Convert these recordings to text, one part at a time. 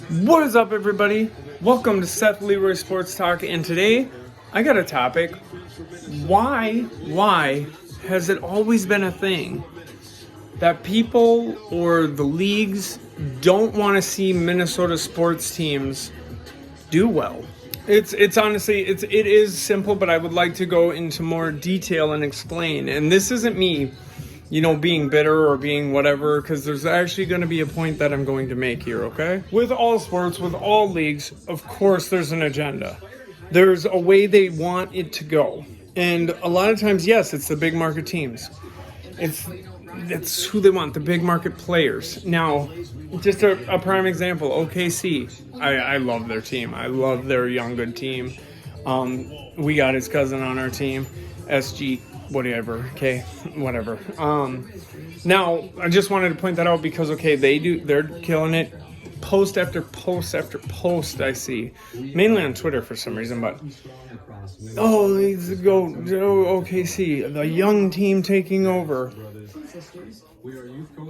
What is up, everybody? Welcome to Seth LeRoy Sports Talk, and today I got a topic. Why has it always been a thing that people or the leagues don't want to see Minnesota sports teams do well? It's honestly, it is simple, but I would like to go into more detail and explain. And this isn't me, being bitter or being whatever, because there's actually going to be a point that I'm going to make here, okay? With all sports, with all leagues, of course there's an agenda. There's a way they want it to go. And a lot of times, yes, it's the big market teams. It's who they want, the big market players. Now, just a prime example, OKC. I love their team. I love their young, good team. We got his cousin on our team, SG, whatever, okay, whatever. Now, I just wanted to point that out because, they're killing it. Post after post after post I see, mainly on Twitter for some reason, but let's go OKC, the young team taking over.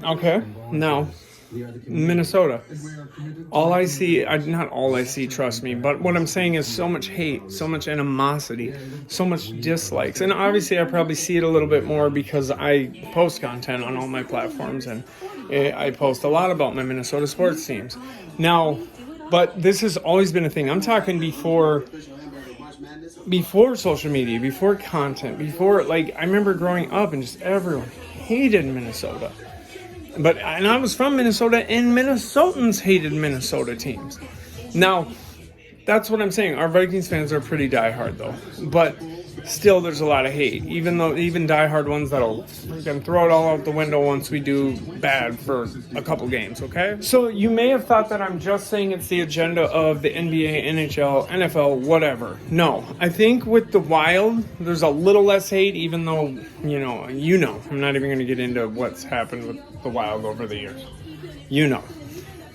Okay, now Minnesota. All I see, not all I see, trust me, but what I'm saying is so much hate, so much animosity, so much dislikes. And obviously I probably see it a little bit more because I post content on all my platforms and I post a lot about my Minnesota sports teams. Now, but this has always been a thing. I'm talking before social media, before content, before, I remember growing up and just everyone hated Minnesota. And I was from Minnesota, and Minnesotans hated Minnesota teams. Now, that's what I'm saying. Our Vikings fans are pretty diehard, though. But still, there's a lot of hate. Even diehard ones that'll freaking throw it all out the window once we do bad for a couple games, okay? So you may have thought that I'm just saying it's the agenda of the NBA, NHL, NFL, whatever. No. I think with the Wild, there's a little less hate, even though, I'm not even going to get into what's happened with the Wild over the years.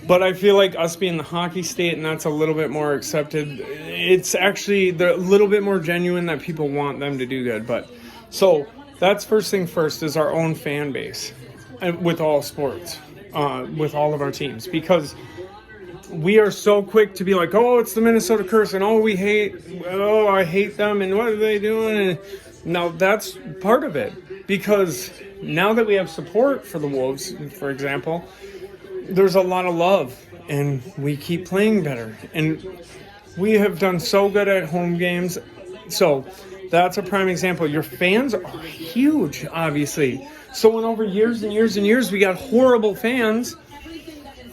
But I feel like us being the hockey state, and that's a little bit more accepted, it's actually a little bit more genuine that people want them to do good. But so that's first thing first is our own fan base with all sports, with all of our teams, because we are so quick to be like, oh, it's the Minnesota curse, and I hate them, and what are they doing? And now that's part of it, because now that we have support for the Wolves, for example, there's a lot of love, and we keep playing better, and we have done so good at home games. So that's a prime example. Your fans are huge, obviously. So when over years and years and years we got horrible fans,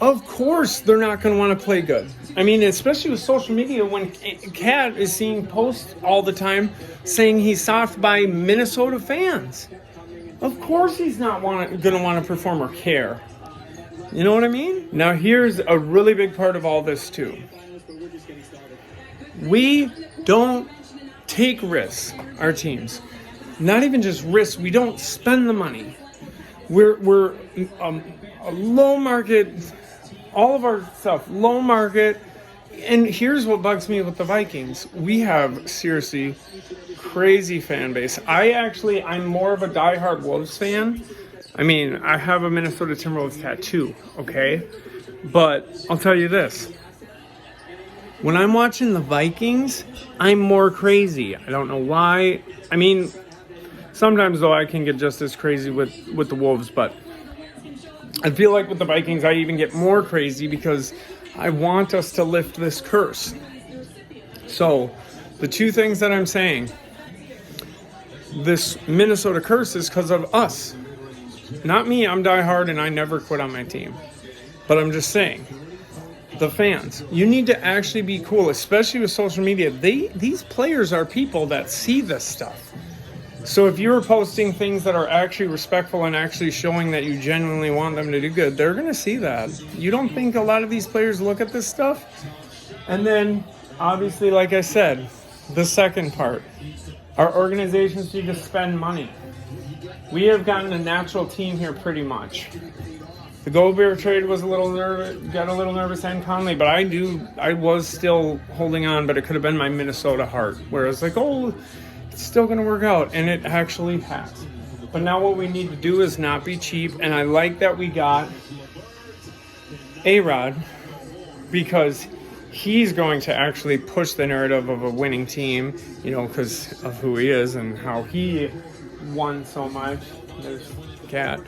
of course they're not going to want to play good. I mean, especially with social media, when Cat is seeing posts all the time saying he's soft by Minnesota fans. Of course he's not going to want to perform or care. You know what I mean? Now, here's a really big part of all this, too. We don't take risks, our teams. Not even just risks. We don't spend the money. We're a low market, all of our stuff, low market. And here's what bugs me with the Vikings. We have, seriously, crazy fan base. I'm more of a diehard Wolves fan. I mean, I have a Minnesota Timberwolves tattoo, okay? But I'll tell you this. When I'm watching the Vikings, I'm more crazy. I don't know why. I mean, sometimes, though, I can get just as crazy with the Wolves. But I feel like with the Vikings, I even get more crazy because I want us to lift this curse. So, the two things that I'm saying, this Minnesota curse is because of us. Not me, I'm diehard and I never quit on my team. But I'm just saying, the fans, you need to actually be cool, especially with social media. These players are people that see this stuff. So if you're posting things that are actually respectful and actually showing that you genuinely want them to do good, they're going to see that. You don't think a lot of these players look at this stuff? And then, obviously, like I said, the second part, our organizations need to spend money. We have gotten a natural team here pretty much. The Gobert trade was got a little nervous and Conley, but I was still holding on, but it could have been my Minnesota heart, where I was like, it's still going to work out, and it actually has. But now what we need to do is not be cheap, and I like that we got A-Rod because he's going to actually push the narrative of a winning team, because of who he is and how he won so much. There's the cat.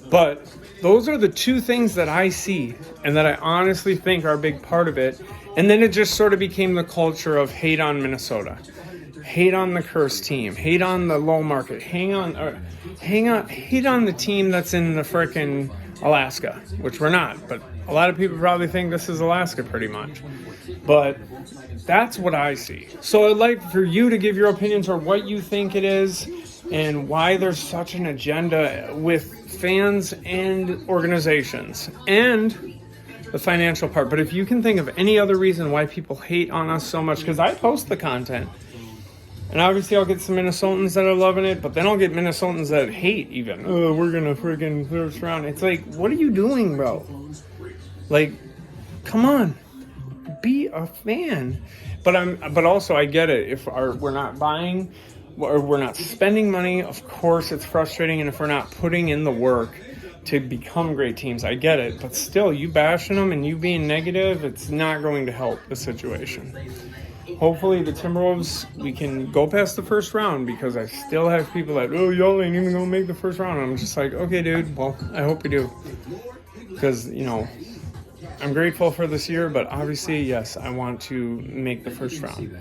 But those are the two things that I see and that I honestly think are a big part of it. And then it just sort of became the culture of hate on Minnesota, hate on the cursed team, hate on the low market, hate on the team that's in the frickin' Alaska, which we're not. But a lot of people probably think this is Alaska pretty much. But that's what I see. So I'd like for you to give your opinions on what you think it is and why there's such an agenda with fans and organizations and the financial part. But if you can think of any other reason why people hate on us so much, because I post the content, and obviously I'll get some Minnesotans that are loving it, but then I'll get Minnesotans that hate even. Oh, we're going to friggin' first round. It's like, what are you doing, bro? Like, come on. Be a fan. But also I get it. If we're not buying or we're not spending money, of course it's frustrating. And if we're not putting in the work to become great teams, I get it. But still, you bashing them and you being negative, it's not going to help the situation. Hopefully the Timberwolves, we can go past the first round, because I still have people that, oh, y'all ain't even gonna make the first round. And I'm just like, okay, dude, well, I hope you do. Because, I'm grateful for this year, but obviously, yes, I want to make the first round,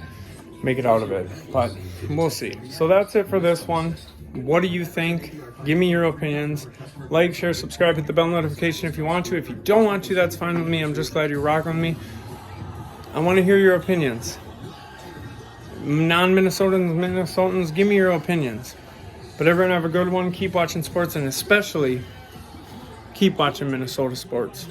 make it out of it, but we'll see. So that's it for this one. What do you think? Give me your opinions. Like, share, subscribe, hit the bell notification if you want to. If you don't want to, that's fine with me. I'm just glad you're rocking with me. I want to hear your opinions. Non-Minnesotans, give me your opinions. But everyone have a good one. Keep watching sports, and especially keep watching Minnesota sports.